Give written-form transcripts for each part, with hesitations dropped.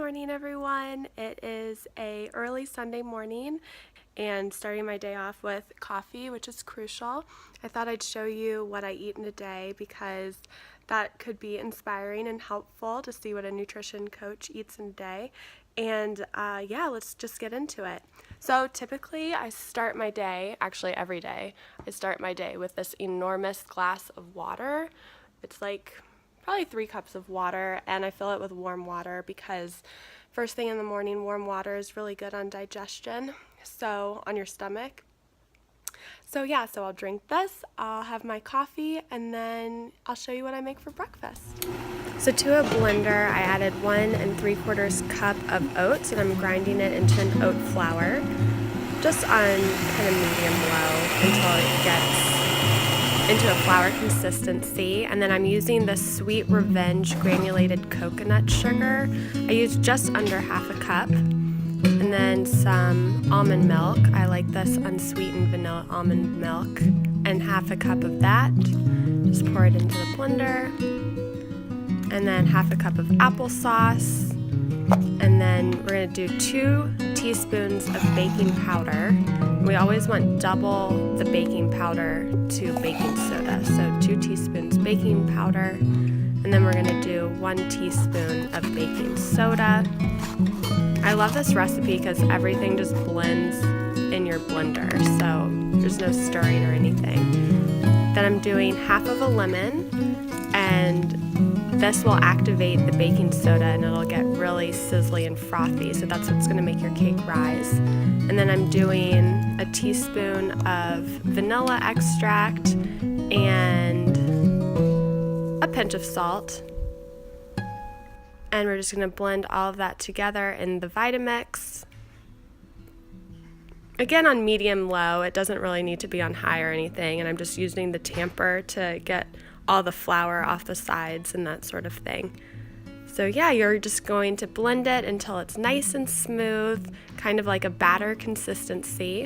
morning, everyone. It is a early Sunday morning and starting my day off with coffee, which is crucial. I thought I'd show you what I eat in a day because that could be inspiring and helpful to see what a nutrition coach eats in a day. And yeah, let's just get into it. So typically I start my day, actually every day, I start my day with this enormous glass of water. It's like probably 3 cups of water, and I fill it with warm water because first thing in the morning, warm water is really good on digestion, so on your stomach. So yeah, so I'll drink this, I'll have my coffee, and then I'll show you what I make for breakfast. So to a blender, I added 1 3/4 cup of oats, and I'm grinding it into an oat flour, just on kind of medium-low until it gets into a flour consistency. And then I'm using the Sweet Revenge granulated coconut sugar. I used just under half a cup. And then some almond milk. I like this unsweetened vanilla almond milk. And half a cup of that. Just pour it into the blender. And then half a cup of applesauce. And then we're going to do 2 teaspoons of baking powder. We always want double the baking powder to baking soda. So 2 teaspoons baking powder. And then we're going to do 1 teaspoon of baking soda. I love this recipe because everything just blends in your blender. So there's no stirring or anything. Then I'm doing half of a lemon, and this will activate the baking soda and it'll get really sizzly and frothy, so that's what's going to make your cake rise. And then I'm doing a teaspoon of vanilla extract and a pinch of salt. And we're just going to blend all of that together in the Vitamix. Again, on medium-low, it doesn't really need to be on high or anything, and I'm just using the tamper to get all the flour off the sides and that sort of thing. So yeah, you're just going to blend it until it's nice and smooth, kind of like a batter consistency.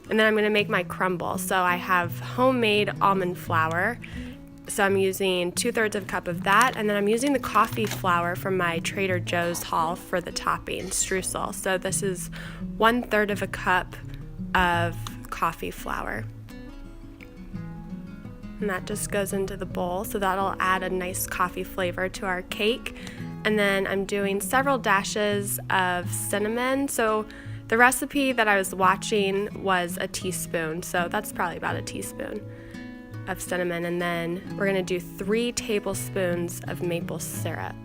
And then I'm going to make my crumble. So I have homemade almond flour. So I'm using 2/3 of a cup of that, and then I'm using the coffee flour from my Trader Joe's haul for the topping, streusel. So this is 1/3 of a cup of coffee flour. And that just goes into the bowl, so that'll add a nice coffee flavor to our cake. And then I'm doing several dashes of cinnamon. So the recipe that I was watching was a teaspoon, so that's probably about a teaspoon of cinnamon. And then we're gonna do 3 tablespoons of maple syrup.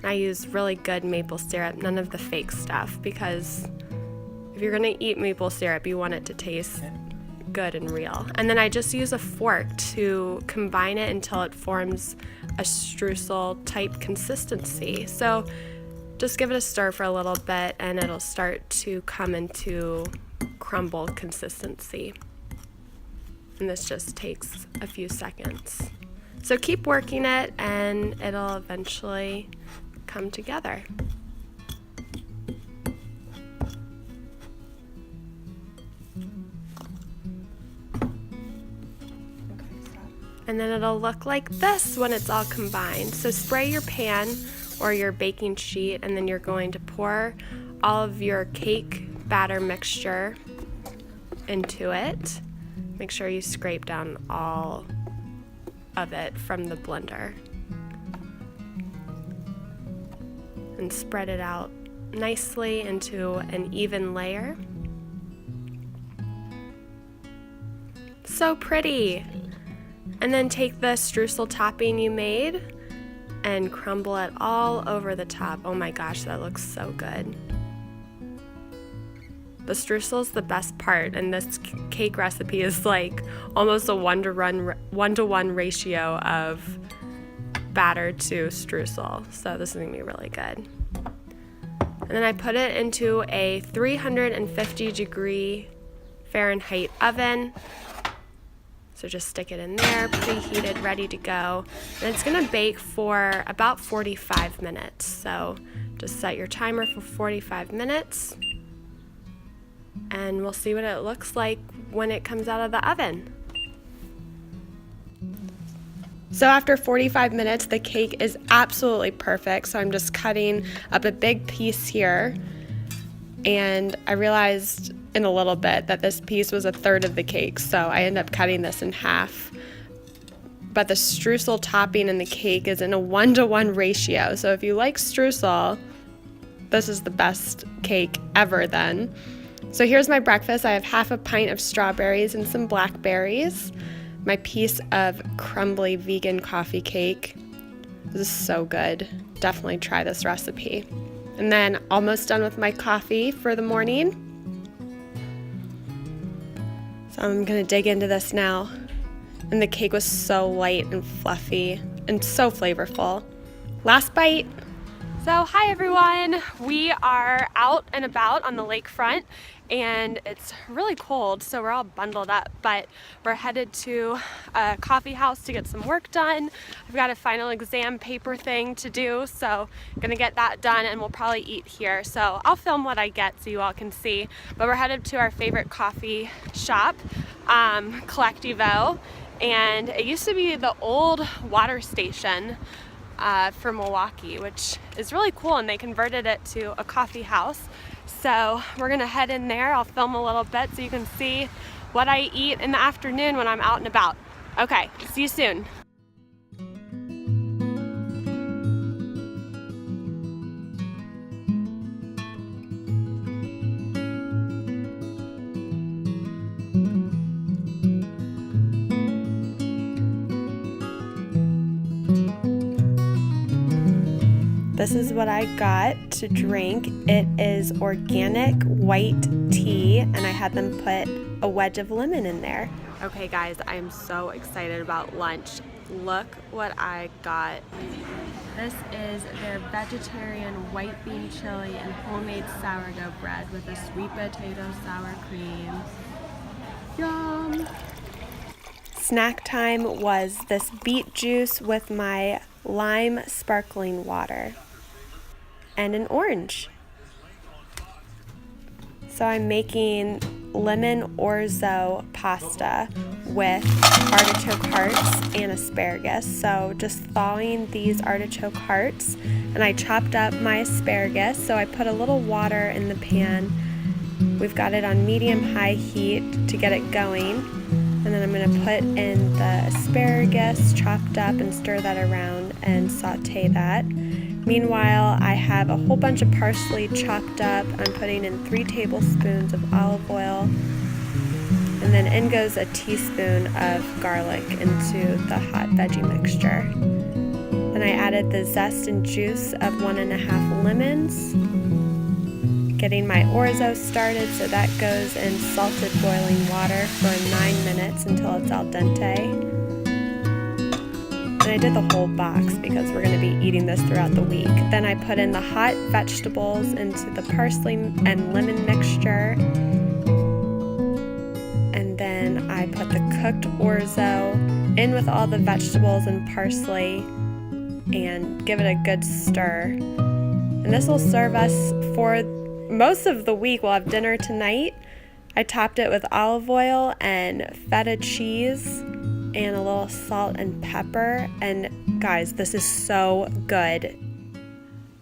I use really good maple syrup, none of the fake stuff, because if you're gonna eat maple syrup, you want it to taste good and real. And then I just use a fork to combine it until it forms a streusel type consistency. So just give it a stir for a little bit and it'll start to come into crumble consistency. And this just takes a few seconds. So keep working it and it'll eventually come together. And then it'll look like this when it's all combined. So spray your pan or your baking sheet, and then you're going to pour all of your cake batter mixture into it. Make sure you scrape down all of it from the blender. And spread it out nicely into an even layer. So pretty! And then take the streusel topping you made and crumble it all over the top. Oh my gosh, that looks so good. The streusel is the best part, and this cake recipe is like almost a 1-to-1 ratio of batter to streusel. So this is gonna be really good. And then I put it into a 350-degree Fahrenheit oven. So just stick it in there, preheated, ready to go. And it's gonna bake for about 45 minutes. So just set your timer for 45 minutes. And we'll see what it looks like when it comes out of the oven. So after 45 minutes, the cake is absolutely perfect. So I'm just cutting up a big piece here. And I realized in a little bit that this piece was a third of the cake. So I ended up cutting this in half. But the streusel topping in the cake is in a 1-to-1 ratio. So if you like streusel, this is the best cake ever then. So here's my breakfast. I have half a pint of strawberries and some blackberries. My piece of crumbly vegan coffee cake. This is so good. Definitely try this recipe. And then almost done with my coffee for the morning. So I'm gonna dig into this now. And the cake was so light and fluffy and so flavorful. Last bite. So hi everyone, we are out and about on the lakefront and it's really cold, so we're all bundled up, but we're headed to a coffee house to get some work done. I've got a final exam paper thing to do, so I'm gonna get that done and we'll probably eat here. So I'll film what I get so you all can see, but we're headed to our favorite coffee shop, Collectivo, and it used to be the old water station for Milwaukee, which is really cool, and they converted it to a coffee house. So we're gonna head in there. I'll film a little bit so you can see what I eat in the afternoon when I'm out and about. Okay, see you soon. This is what I got to drink. It is organic white tea, and I had them put a wedge of lemon in there. Okay guys, I am so excited about lunch. Look what I got. This is their vegetarian white bean chili and homemade sourdough bread with a sweet potato sour cream. Yum! Snack time was this beet juice with my lime sparkling water and an orange. So I'm making lemon orzo pasta with artichoke hearts and asparagus. So just thawing these artichoke hearts, and I chopped up my asparagus. So I put a little water in the pan. We've got it on medium-high heat to get it going. And then I'm gonna put in the asparagus chopped up and stir that around and saute that. Meanwhile, I have a whole bunch of parsley chopped up. I'm putting in 3 tablespoons of olive oil. And then in goes a teaspoon of garlic into the hot veggie mixture. Then I added the zest and juice of 1.5 lemons. Getting my orzo started, so that goes in salted boiling water for 9 minutes until it's al dente. And I did the whole box because we're going to be eating this throughout the week. Then I put in the hot vegetables into the parsley and lemon mixture. And then I put the cooked orzo in with all the vegetables and parsley and give it a good stir. And this will serve us for most of the week. We'll have dinner tonight. I topped it with olive oil and feta cheese and a little salt and pepper, and guys, this is so good.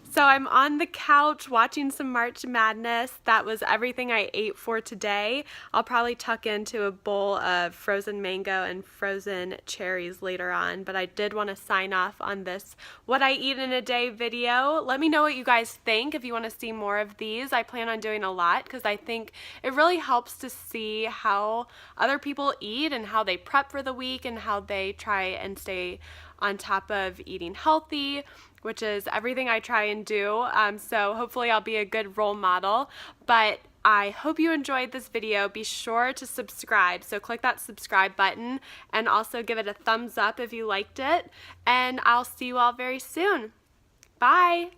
So I'm on the couch watching some March Madness. That was everything I ate for today. I'll probably tuck into a bowl of frozen mango and frozen cherries later on, but I did want to sign off on this What I Eat in a Day video. Let me know what you guys think if you want to see more of these. I plan on doing a lot because I think it really helps to see how other people eat and how they prep for the week and how they try and stay on top of eating healthy, which is everything I try and do. So hopefully I'll be a good role model. But I hope you enjoyed this video. Be sure to subscribe. So click that subscribe button and also give it a thumbs up if you liked it. And I'll see you all very soon. Bye.